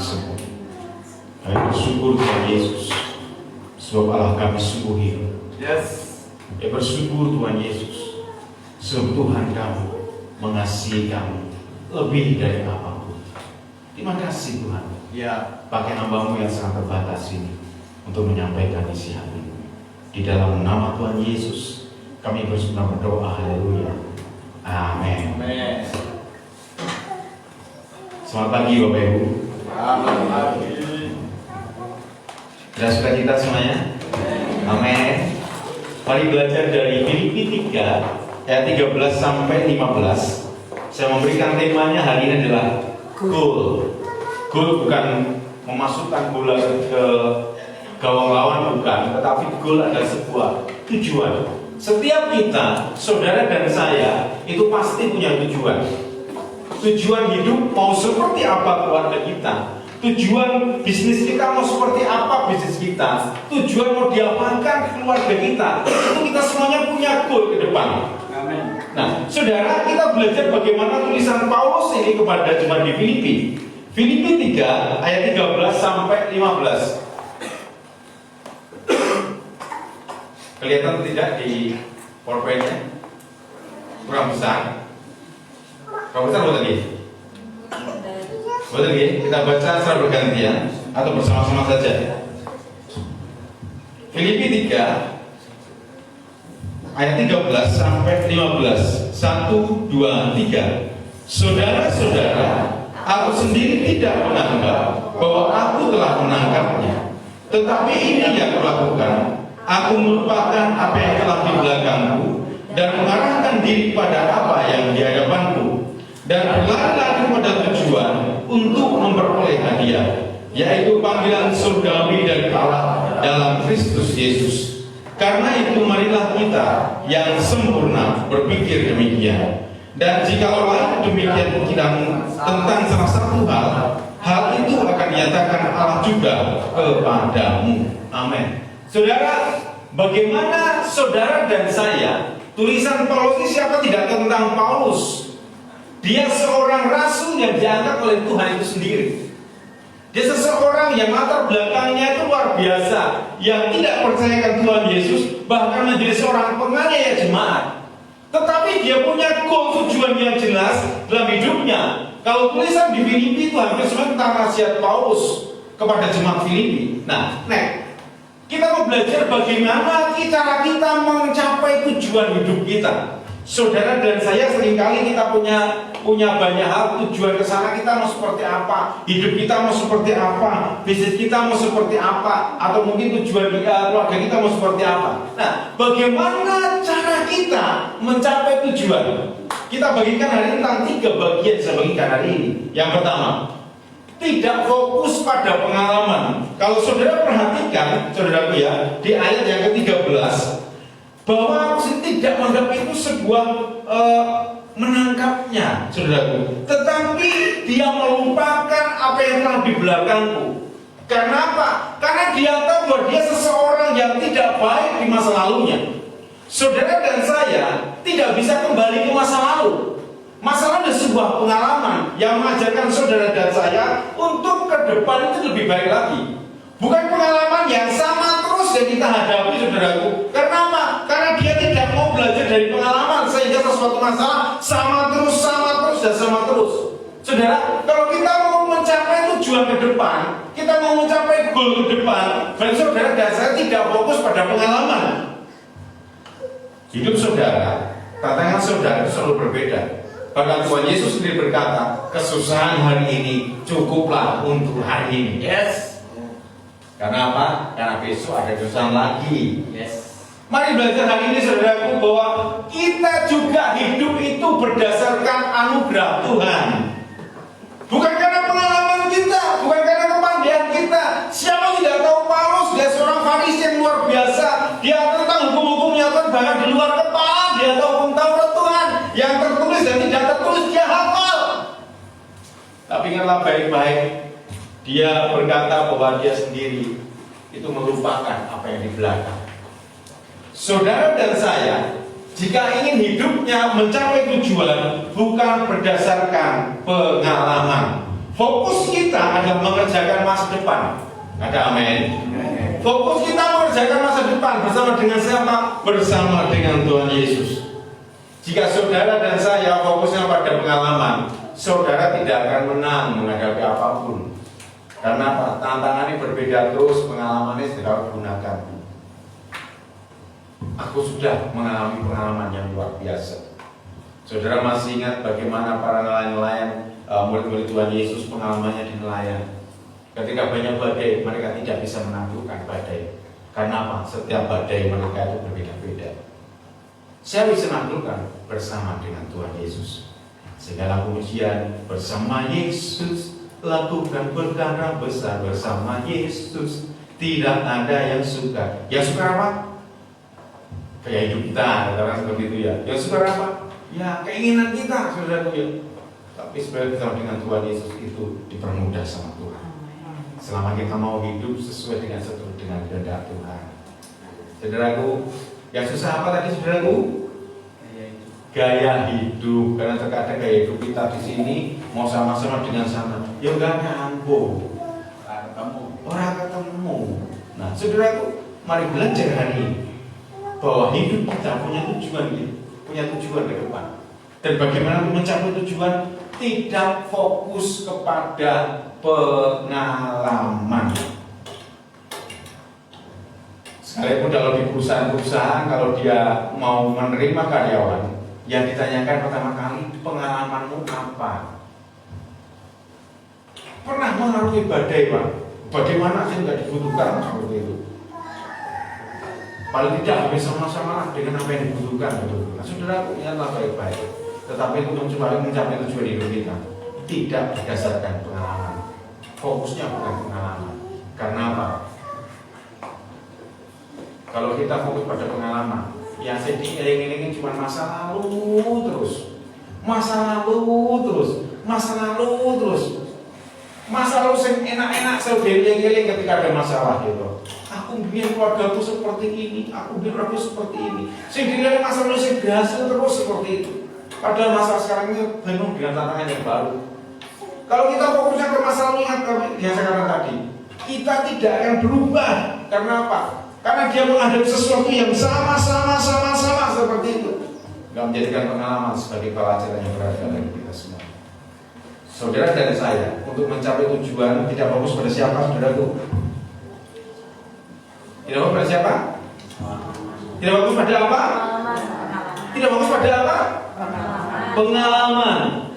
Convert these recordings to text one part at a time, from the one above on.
sembuh. Kami bersyukur Tuhan Yesus, sebab Allah kami sungguh hidup. Kami bersyukur Tuhan Yesus, sebab Tuhan kami mengasihi kami lebih dari apapun. Terima kasih Tuhan. Pakai hamba-Mu yang sangat terbatas ini untuk menyampaikan isi hati-Mu. Di dalam nama Tuhan Yesus kami berdoa. Haleluya. Amin. Selamat pagi Bapak Ibu. Selamat pagi. Sudah sukacita semuanya? Amin. Mari belajar dari Filipi 3 ayat 13 sampai 15. Saya memberikan temanya hari ini adalah goal. Goal bukan memasukkan bola ke gawang lawan, bukan, tetapi goal adalah sebuah tujuan. Setiap kita, saudara dan saya, itu pasti punya tujuan. Tujuan hidup mau seperti apa keluarga kita, tujuan bisnis kita mau seperti apa bisnis kita, tujuan mau diapakan keluarga kita, itu kita semuanya punya goal ke depan. Amin. Nah, saudara, kita belajar bagaimana tulisan Paulus ini kepada jemaat di Filipi. Filipi 3 ayat 13 sampai 15. Kelihatan tidak di PowerPoint-nya? Kurang besar. Kurang besar buat lagi? Buat lagi? Kita baca secara bergantian atau bersama-sama saja. Filipi 3 ayat 13 sampai 15. 1, 2, 3. Saudara-saudara, aku sendiri tidak menganggap bahwa aku telah menangkapnya, tetapi ini yang kulakukan. Aku melupakan apa yang telah di belakangku dan mengarahkan diri pada apa yang di hadapanku, dan berlari lagi pada tujuan untuk memperoleh hadiah, yaitu panggilan surgawi dari Allah dalam Kristus Yesus. Karena itu marilah kita yang sempurna berpikir demikian. Dan jika lain demikian tentang salah satu hal itu akan dinyatakan Allah juga kepadamu. Amin. Saudara, bagaimana saudara dan saya, tulisan Paulus ini siapa tidak tentang Paulus? Dia seorang rasul yang diangkat oleh Tuhan itu sendiri. Dia seseorang yang latar belakangnya itu luar biasa, yang tidak percayakan Tuhan Yesus, bahkan menjadi seorang penganiaya jemaat. Tetapi dia punya goal, tujuan yang jelas dalam hidupnya. Kalau tulisan di Filipi itu hampir semua tentang nasihat Paulus kepada jemaat Filipi. Nah, kita mau belajar bagaimana cara kita mencapai tujuan hidup kita. Saudara dan saya seringkali kita punya banyak hal, tujuan ke sana kita mau seperti apa, hidup kita mau seperti apa, bisnis kita mau seperti apa, atau mungkin tujuan keluarga kita mau seperti apa. Nah, bagaimana cara kita mencapai tujuan? Kita bagikan hari ini tentang 3 bagian saya bagikan hari ini. Yang pertama, tidak fokus pada pengalaman. Kalau saudara perhatikan, saudaraku ya, di ayat yang ke-13, bahwa tidak menganggap itu sebuah menangkapnya, saudaraku, tetapi dia melupakan apa yang telah di belakangku. Karena apa? Karena dia tahu bahwa dia seseorang yang tidak baik di masa lalunya. Saudara dan saya tidak bisa kembali ke masa lalu. Masalah ada sebuah pengalaman yang mengajarkan saudara dan saya untuk ke depan itu lebih baik lagi. Bukan pengalaman yang sama terus yang kita hadapi, saudaraku. Karena apa? Karena dia tidak mau belajar dari pengalaman, sehingga sesuatu masalah sama terus, dan sama terus. Saudara, kalau kita mau mencapai tujuan ke depan, kita mau mencapai goal ke depan, berarti saudara dan saya tidak fokus pada pengalaman. Hidup saudara, tantangan saudara itu selalu berbeda. Bahkan Tuhan Yesus sendiri berkata, kesusahan hari ini cukuplah untuk hari ini. Yes. Karena apa? Karena besok ada kesusahan lagi. Yes. Mari belajar hari ini saudaraku bahwa kita juga hidup itu berdasarkan anugerah Tuhan. Bukan karena pengalaman kita, bukan karena kepandaian kita. Siapa tidak tahu Paulus, dia seorang Farisi yang luar biasa. Dia tentang hukum-hukumnya bahkan di luar kepala, dia tahu hukum Taurat Tuhan. Yang tertulis dan tidak tertulis dia hafal. Tapi ingatlah baik-baik, dia berkata bahwa dia sendiri itu melupakan apa yang di belakang. Saudara dan saya, jika ingin hidupnya mencapai tujuan, bukan berdasarkan pengalaman. Fokus kita adalah mengerjakan masa depan. Ada amin. Fokus kita mengerjakan masa depan bersama dengan siapa? Bersama dengan Tuhan Yesus. Jika saudara dan saya fokusnya pada pengalaman, saudara tidak akan menang menghadapi apapun. Karena apa? Tantangannya berbeda terus, pengalamannya saudara gunakan. Aku sudah mengalami pengalaman yang luar biasa. Saudara masih ingat bagaimana para nelayan-nelayan, murid-murid Tuhan Yesus pengalamannya di nelayan. Ketika banyak badai, mereka tidak bisa menaklukkan badai. Karena apa? Setiap badai mereka itu berbeda-beda. Saya bisa menaklukkan bersama dengan Tuhan Yesus. Segala ujian bersama Yesus, lakukan perkara besar bersama Yesus. Tidak ada yang suka. Yang suka apa? Kayak hidup kita, katakan seperti itu ya. Yang suka apa? Ya keinginan kita, saudara ya. Tapi sebenarnya bersama dengan Tuhan Yesus itu dipermudah sama Tuhan. Selama kita mau hidup sesuai dengan seturut dengan kehendak Tuhan. Saudaraku, yang susah apa tadi saudaraku? Gaya hidup. Karena terkadang gaya hidup kita di sini mau sama-sama dengan sana. Ya enggak nyambung. Orang ketemu. Nah, saudaraku, mari belajar hari ini bahwa hidup kita punya tujuan gitu. Punya tujuan ke depan. Dan bagaimana mencapai tujuan? Tidak fokus kepada pengalaman. Sekalipun kalau di perusahaan-perusahaan, kalau dia mau menerima karyawan, yang ditanyakan pertama kali, pengalamanmu apa? Pernah mengalami badai, Pak? Bagaimana sih nggak dibutuhkan seperti itu? Paling tidak habis sama-sama dengan apa yang dibutuhkan. Nah, saudara, ingatlah baik-baik. Tetapi untuk mencapai tujuan hidup kita tidak berdasarkan pengalaman. Fokusnya bukan pengalaman. Karena apa? Kalau kita fokus pada pengalaman, yang saya diiring-iringin cuma masa lalu terus, masa lalu terus, masa lalu terus. Masa lalu yang enak-enak saya geling-geling ketika ada masalah gitu. Aku biar keluargaku seperti ini, aku biar aku seperti ini. Sehingga masa lalu saya berhasil terus seperti itu. Padahal masa sekarang ini penuh dengan tantangan yang baru. Kalau kita fokusnya ke masa lalu yang saya katakan tadi, kita tidak akan berubah. Karena apa? Karena dia menghadapi sesuatu yang sama seperti itu. Gak menjadikan pengalaman sebagai pelajaran yang berharga bagi kita semua. Saudara dan saya, untuk mencapai tujuan tidak fokus pada siapa, saudaraku? Tidak fokus pada siapa? Tidak fokus pada apa? Tidak fokus pada apa? Pengalaman.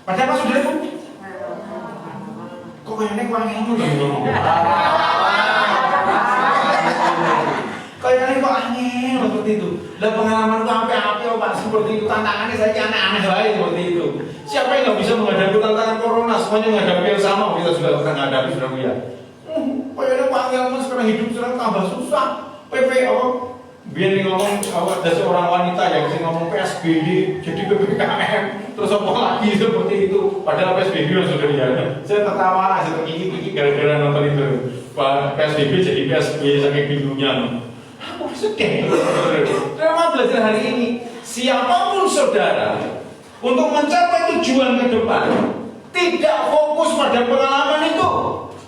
Pada apa, saudaraku? Kok kayaknya wangi itu loh ngomong? Kayaknya kok angin seperti itu. Dan pengalaman itu apa-apa Pak seperti itu. Tantangannya saya aneh-aneh lain seperti itu. Siapa yang nggak bisa menghadapi tantangan corona? Semuanya menghadapi yang sama. Kita sudah pernah menghadapi sudah ya. Kayaknya Pak Angel sekarang hidup sekarang tambah susah. PP apa? Biar ngomong ada seorang wanita yang sih ngomong PSBB jadi PPKM. Terus apa lagi seperti itu? Padahal PSBB sudah ya. Saya tertawa, saya terkikik gara-gara nonton itu. PSBB jadi PSBB saking bingungnya. Aku sedih. Terima belajar hari ini. Siapapun saudara, untuk mencapai tujuan ke depan, tidak fokus pada pengalaman itu,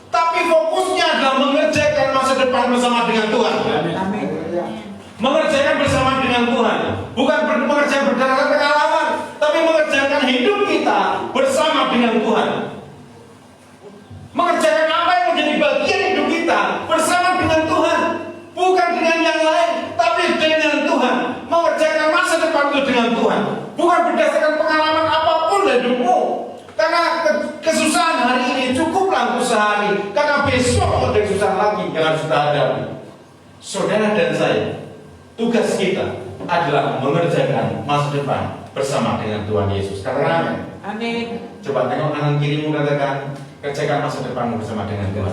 tapi fokusnya adalah mengerjakan masa depan bersama dengan Tuhan. Amin. Mengerjakan bersama dengan Tuhan, bukan mengerjakan berdasarkan pengalaman, tapi mengerjakan hidup kita bersama dengan Tuhan. Mengerjakan apa yang menjadi bagian hidup kita bersama dengan Tuhan. Bukan dengan yang lain, tapi dengan Tuhan. Mengerjakan masa depan itu dengan Tuhan. Bukan berdasarkan pengalaman apapun hidupmu. Karena kesusahan hari ini cukuplah untuk sehari. Karena besok ada kesusahan lagi yang harus kita hadapi. Saudara dan saya, tugas kita adalah mengerjakan masa depan bersama dengan Tuhan Yesus. Katakan amin. Coba tengok kanan kirimu, katakan kerjakan masa depanmu bersama dengan Tuhan.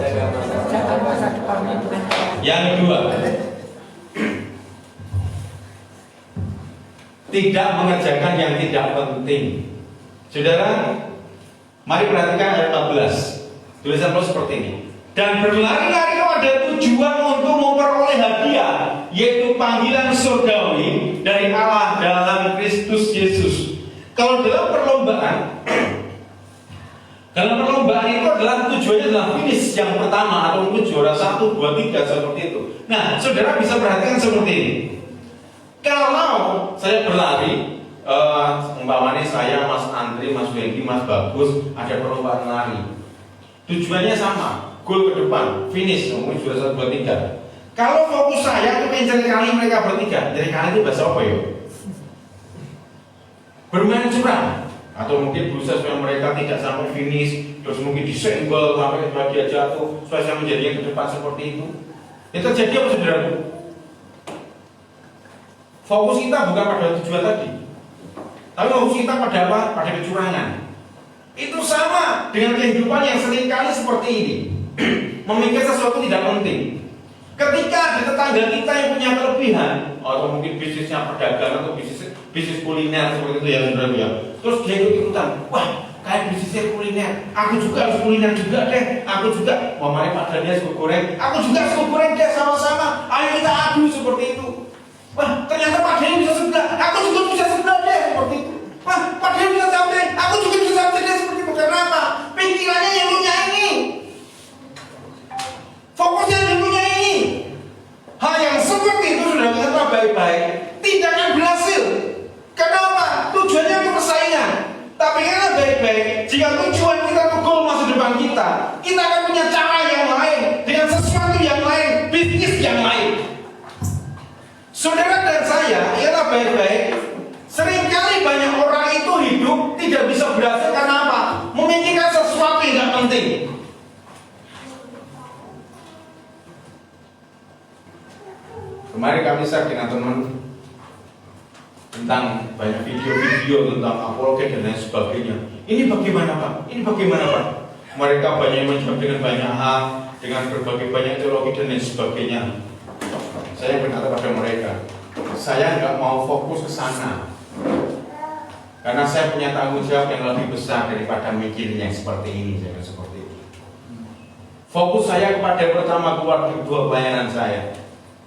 Yang kedua, tidak mengerjakan yang tidak penting. Saudara, mari perhatikan ayat 14. Tulisan Paulus seperti ini. Dan berlari-lari pada tujuan untuk memperoleh hadiah, yaitu panggilan surgawi dari Allah dalam Kristus Yesus. Kalau dalam perlombaan perlombaan itu adalah tujuannya adalah finish yang pertama atau mungkin juara 1, 2, 3 seperti itu. Nah, saudara bisa perhatikan seperti ini. Kalau saya berlari, umpamanya saya, Mas Andri, Mas Wendy, Mas Bagus, ada perlombaan lari. Tujuannya sama, goal ke depan, finish, mungkin juara 1, 2, 3. Kalau fokus saya itu mencari kali mereka bertiga, dari kali itu bahasa apa ya? Bermain curang, atau mungkin berusaha supaya mereka tidak sampai finish, terus mungkin disenggol sampai dia jatuh, supaya saya menjadi yang ke depan seperti itu. Itu terjadi apa saudaraku? Fokus kita bukan pada tujuan tadi, tapi fokus kita pada apa? Pada kecurangan. Itu sama dengan kehidupan yang seringkali seperti ini. Memikir sesuatu tidak penting. Ketika ada tetangga kita yang punya kelebihan, atau mungkin bisnisnya pedagang atau bisnis kuliner seperti itu ya saudara ya, terus dia ikut-ikutan, wah kayak bisnisnya kuliner, aku juga harus kuliner juga deh, aku juga, wah mari Pak Daniel suka goreng, aku juga suka goreng deh sama-sama, ayo kita adu seperti itu. Wah ternyata Pak Daniel bisa sebelah, aku juga bisa sebelah deh seperti itu. Wah Pak Daniel bisa sampai, aku juga bisa sampai deh seperti itu. Karena apa? Pikirannya yang punya ini, fokusnya yang punya ini. Hal yang seperti itu sudah kita baik-baik tidak akan berhasil. Kenapa? Tujuannya untuk persaingan. Tapi karena baik-baik, jika tujuan kita untuk goal masa depan kita akan punya cara yang lain, dengan sesuatu yang lain, bisnis yang lain. Saudara dan saya, ialah baik-baik. Seringkali banyak orang itu hidup tidak bisa berhasil karena apa? Memikirkan sesuatu yang tidak penting. Kemarin kami share dengan teman tentang banyak video-video tentang apologet dan lain sebagainya. Ini bagaimana Pak? Ini bagaimana Pak? Mereka banyak menjawab dengan banyak hal, dengan berbagai banyak teologi dan lain sebagainya. Saya berkata pada mereka, saya nggak mau fokus ke sana, karena saya punya tanggung jawab yang lebih besar daripada mikirin yang seperti ini, jangan seperti itu. Fokus saya kepada yang pertama, kedua pelayanan saya.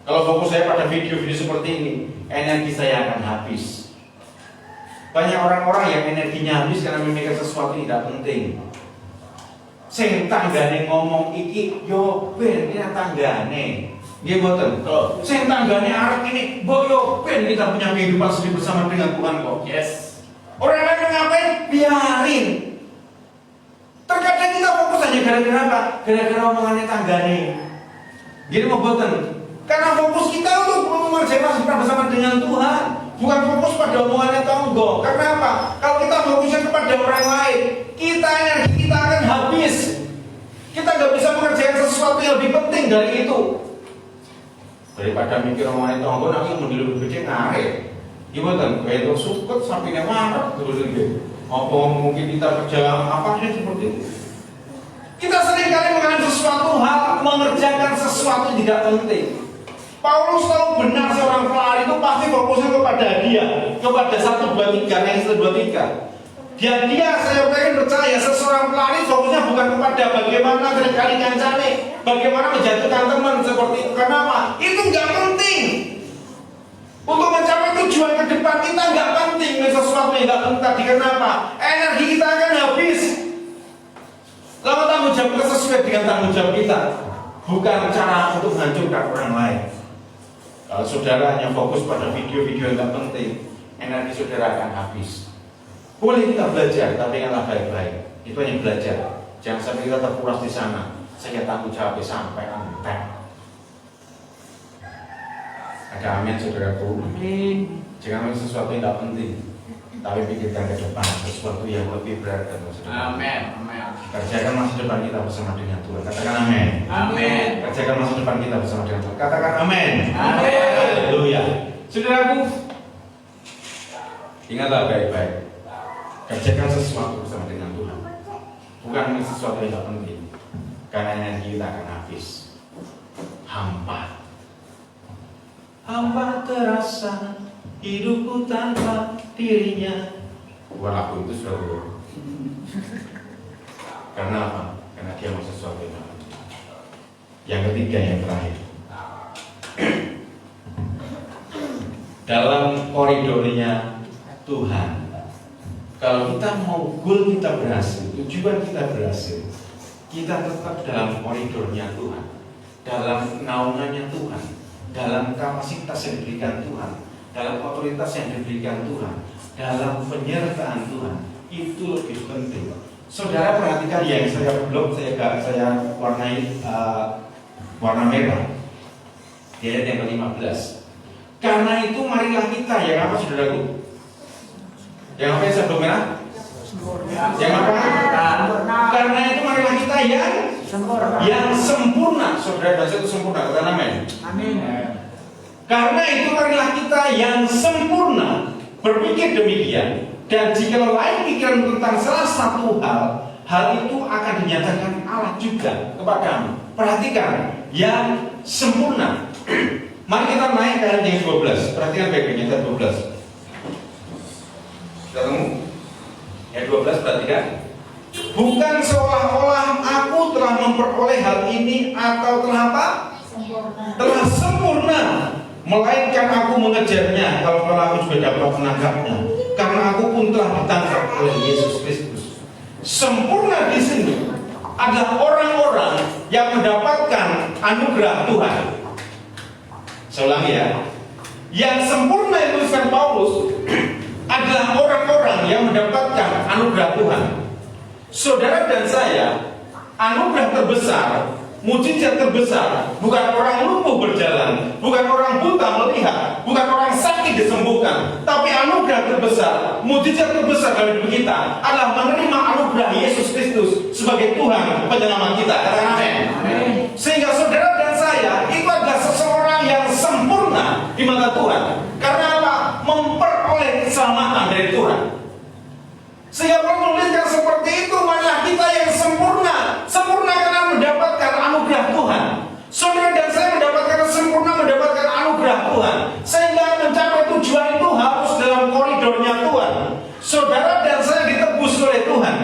Kalau fokus saya pada video-video seperti ini, energi saya akan habis. Banyak orang-orang yang energinya habis karena memikirkan sesuatu yang tidak penting. Sing tanggane ngomong iki, yo ben ini tanggane. Nggih mboten. Sing tanggane arep ini, mbok yo ben kita punya kehidupan sendiri bersama dengan Tuhan kok. Yes. Orang lain ngapain? Biarin. Terkadang kita fokus hanya gara-gara apa? Gara-gara omongannya tanggane. Gini mboten. Karena fokus kita untuk mengerjakan bersama dengan Tuhan, bukan fokus pada omongannya tonggo. Karena apa? Kalau kita fokusnya kepada orang lain, energi kita akan habis. Kita nggak bisa mengerjakan sesuatu yang lebih penting dari itu. Daripada mikir omongannya tonggo, nanti mendilu gede ngaret. Gimana? Kayak itu sukut sampingnya marah terus gitu. Apa mungkin kita kerja apa sih seperti itu? Kita seringkali mengalami sesuatu hal, mengerjakan sesuatu yang tidak penting. Paulus tahu benar seorang pelari itu pasti fokusnya kepada dia, kepada 1, 2, 3, yang 1, 2, 3. Dia saya percaya seseorang pelari fokusnya bukan kepada bagaimana terkali kancane, bagaimana menjatuhkan teman seperti itu. Kenapa? Itu nggak penting. Untuk mencapai tujuan ke depan kita nggak penting sesuatu yang nggak penting tadi. Kenapa? Energi kita akan habis. Lalu tanggung jawab kita sesuai dengan tanggung jawab kita, bukan cara untuk menghancurkan orang lain. Kalau saudara hanya fokus pada video-video yang tidak penting, energi saudara akan habis. Boleh kita belajar, tapi ingatlah baik-baik. Itu hanya belajar. Jangan sampai kita terkuras di sana. Saya tanggung jawab sampai entek. Ada amin saudaraku. Amin. Jangan sesuatu yang tidak penting, tapi pikirkan ke depan sesuatu yang lebih berharga. Amin. Kerjakan masa depan kita bersama dengan Tuhan. Katakan amin. Amin. Kerjakan masa depan kita bersama dengan Tuhan. Katakan amin. Amin. Haleluya. Saudaraku, ingatlah baik-baik. Kerjakan sesuatu bersama dengan Tuhan. Bukan sesuatu yang tidak penting, karena energi kita akan habis. Hampa terasa hidupku tanpa dirinya. Bukan lagu itu saudara. Karena apa? Karena dia mau sesuatu yang lain. Yang ketiga, yang terakhir, dalam koridornya Tuhan, kalau kita mau goal kita berhasil, tujuan kita berhasil, kita tetap dalam koridornya Tuhan, dalam naungannya Tuhan, dalam kapasitas yang diberikan Tuhan, dalam otoritas yang diberikan Tuhan, dalam penyertaan Tuhan. Itu lebih penting. Saudara perhatikan yang saya warnai warna merah di ayat yang ke-15. Karena itu marilah kita, yang apa saudaraku? Yang apa yang saya belum merah? Yang apa? Karena itu marilah kita yang sempurna. Saudara bahasa itu sempurna, kata amin. Amin. Karena itu marilah kita yang sempurna berpikir demikian, dan jika lain pikiran tentang salah satu hal itu akan dinyatakan Allah juga kepadamu. Perhatikan, yang sempurna. Mari kita naik ke ayat yang 12. Perhatikan baik-baik ayat 12. Kita temu. Ayat 12 perhatikan. Bukan seolah-olah aku telah memperoleh hal ini atau telah apa? Telah sempurna. Melainkan aku mengejarnya. Kalau aku juga dapat menangkapnya. Karena aku pun telah ditangkap oleh Yesus Kristus. Sempurna di sini adalah orang-orang yang mendapatkan anugerah Tuhan. Saya ulangi ya. Yang sempurna yang dituliskan Paulus adalah orang-orang yang mendapatkan anugerah Tuhan. Saudara dan saya, anugerah terbesar, mujizat terbesar, bukan orang lumpuh berjalan, bukan orang buta melihat, bukan orang sakit disembuhkan, tapi anugerah terbesar, mujizat terbesar dalam hidup kita adalah menerima anugerah Yesus Kristus sebagai Tuhan penyelamat kita. Katakan amin. Sehingga saudara dan saya itu adalah seseorang yang sempurna di mata Tuhan. Karena apa? Memperoleh keselamatan dari Tuhan. Sehingga Paulus menuliskan seperti itu, marilah kita yang sempurna. Sempurna karena mendapatkan anugerah Tuhan. Saudara dan saya mendapatkan sempurna, mendapatkan anugerah Tuhan. Sehingga mencapai tujuan itu harus dalam koridornya Tuhan. Saudara dan saya ditebus oleh Tuhan,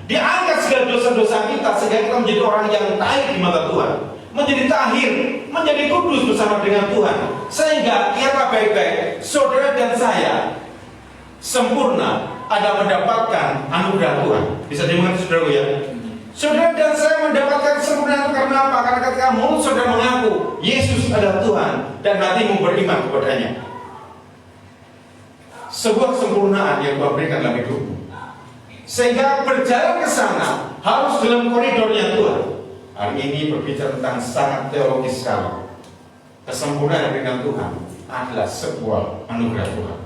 diangkat segala dosa-dosa kita, sehingga kita menjadi orang yang baik di mata Tuhan, menjadi tahir, menjadi kudus bersama dengan Tuhan. Sehingga kita baik-baik, saudara dan saya sempurna ada mendapatkan anugerah Tuhan. Bisa dimengerti saudara ya? Saudara dan saya mendapatkan sempurna itu karena apa? Karena ketika mulut saudara mengaku Yesus adalah Tuhan dan hatimu beriman kepadanya. Sebuah kesempurnaan yang Tuhan berikan dalam hidupmu. Sehingga berjalan ke sana harus dalam koridornya Tuhan. Hari ini berbicara tentang sangat teologis sekali. Kesempurnaan dengan Tuhan adalah sebuah anugerah Tuhan.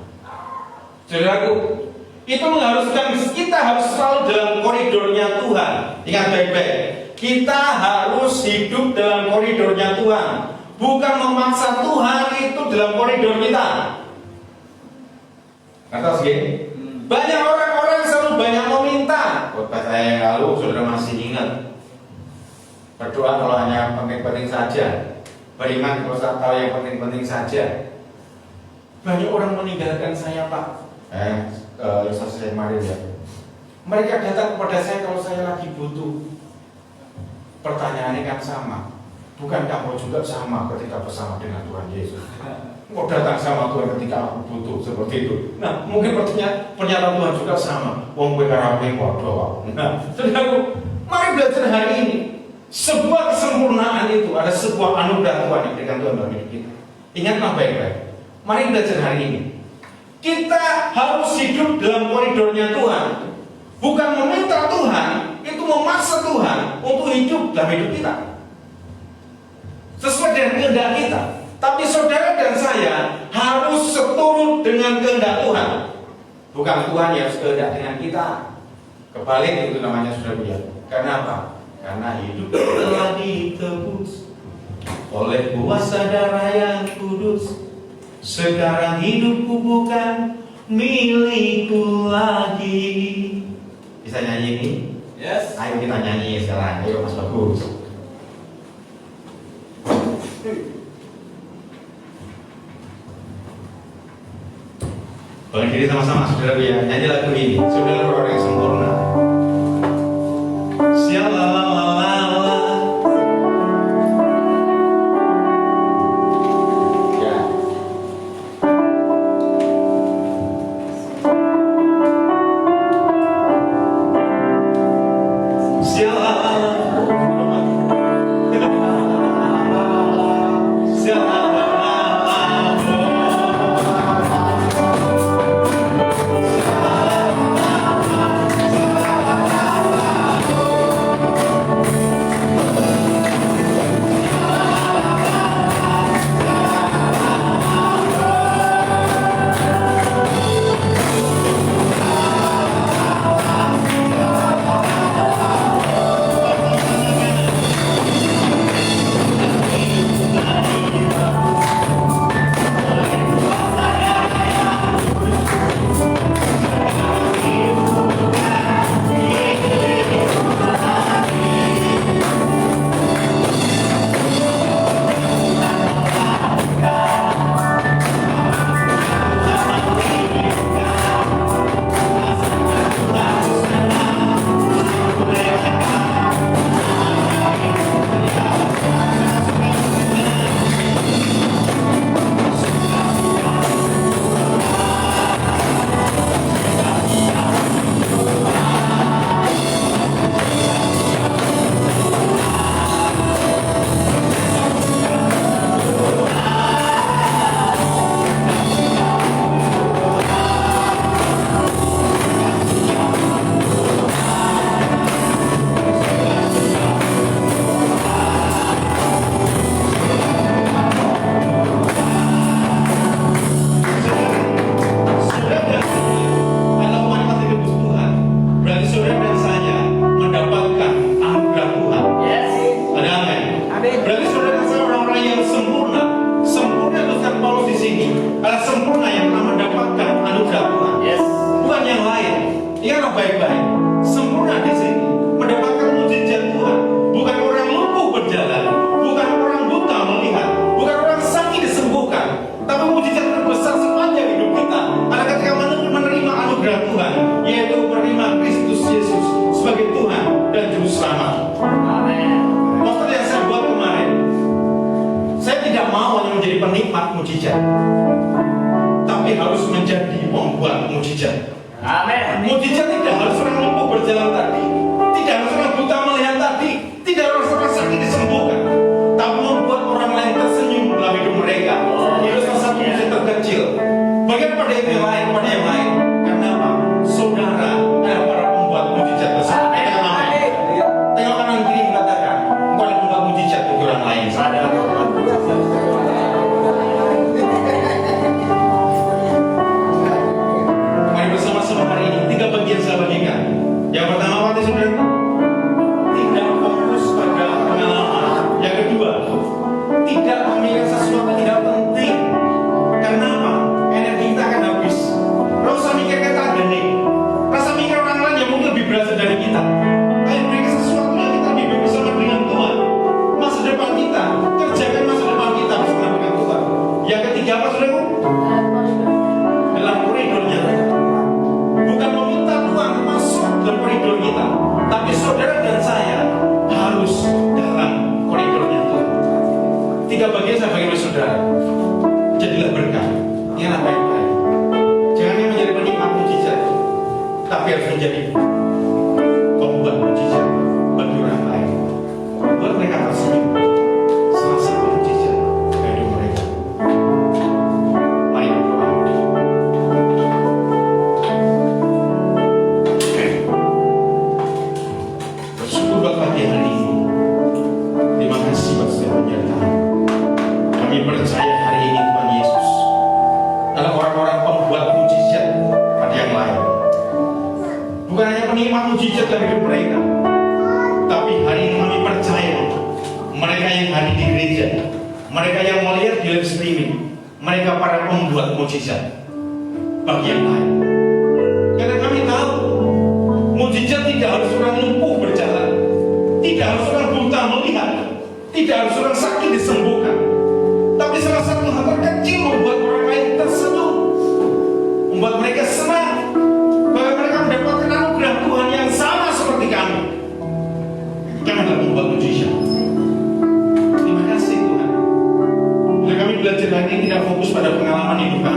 Saudaraku, itu mengharuskan kita harus selalu dalam koridornya Tuhan. Ingat baik-baik, kita harus hidup dalam koridornya Tuhan, bukan memaksa Tuhan itu dalam koridor kita. Kata sih, banyak orang-orang selalu banyak meminta. Khotbah saya yang lalu, saudara masih ingat. Berdoa kalau hanya penting-penting saja, beriman kalau tahu yang penting-penting saja. Banyak orang meninggalkan saya, Pak. Saya kemarin ya. Mereka datang kepada saya kalau saya lagi butuh. Pertanyaannya kan sama. Bukankah kau juga sama ketika bersama dengan Tuhan Yesus? Kau datang sama Tuhan ketika aku butuh, seperti itu. Nah, mungkin pernyataan Tuhan juga sama. Wong kowe karo aku padha. Nah, saudaraku, mari belajar hari ini. Sebuah kesempurnaan itu ada sebuah anugerah Tuhan yang diberikan Tuhan dalam hidup kita. Ingatlah baik-baik. Mari belajar hari ini. Kita harus hidup dalam koridornya Tuhan. Bukan meminta Tuhan, itu memaksa Tuhan untuk hidup dalam hidup kita sesuai dengan kehendak kita. Tapi saudara dan saya harus seturut dengan kehendak Tuhan. Bukan Tuhan yang sekehendak dengan kita. Kebalik itu namanya saudara ya. Karena apa? Karena hidup telah ditebus oleh kuasa darah yang kudus. Sekarang hidupku bukan milikku lagi. Bisa nyanyi ini? Yes. Ayo kita nyanyi sekarang. Ayo Mas Bagus. Bangkit diri sama-sama saudara ya. Nyanyi lagu ini. Saudara orang yang sempurna. Sialalala. Sialalala. mujizat, tapi harus menjadi pembuat mujizat. Amin. Mujizat tidak harus orang lumpuh berjalan tadi, tidak harus orang buta melihat tadi, tidak harus orang sakit disembuhkan, tapi membuat orang lain tersenyum dalam hidup mereka. Itu salah satu mujizat terkecil. Bagian pada yang lain, karena apa? Saudara adalah para pembuat mujizat tersebut. Tengok kanan kiri mengatakan, engkau adalah pembuat mujizat bagi orang lain. Mari bersama-sama hari ini 3 bagian saya bagikan. Yang pertama apa saudara? Tidak fokus pada pengalaman. Yang kedua, tidak memikirkan sesuatu yang tidak penting. Karena apa? Energi kita akan habis. Rasa mikir kita gede. Rasa mikir orang lain yang mungkin lebih berhasil dari kita. Ayo berikan sesuatu yang kita lebih bersama dengan Tuhan. Masa depan kita, kerjakan masa depan kita bersama dengan Tuhan. Yang ketiga apa saudara? Dalam koridornya. Bukan meminta Tuhan masuk dalam koridor kita, tapi saudara dan saya harus dalam koridornya Tuhan. 3 bagian saya bagi saudara. Jadilah berkah. Ini anak baik-baik. Jangan hanya menjadi penikmat mujizat, tapi harus menjadi pembuat mujizat bagi orang lain. Buat mereka tersenyum. Salah satu mujizat dari hidup mereka. Mari berdoa. Bersyukur buat pagi hari ini. Terima kasih buat setiap penyertaan. Kami percaya hari ini Tuhan Yesus adalah orang-orang pembuat mujizat pada yang lain. Bukan hanya penikmat mujizat dari hidup mereka, tapi hari ini kami percaya mereka yang hadir di gereja, mereka yang melihat di live streaming, mereka para pembuat mujizat bagi yang lain. Karena kami tahu mujizat tidak harus orang lumpuh berjalan, tidak harus orang buta melihat, tidak harus orang sakit disembuhkan, tapi salah satu hal terkecil membuat orang lain tersenyum, membuat mereka senang, bahwa mereka mendapatkan anugerah Tuhan yang sama seperti kami. Kami adalah membuat mujizat. Terima kasih Tuhan. Bila kami belajar hari ini tidak fokus pada pengalaman hidup kami,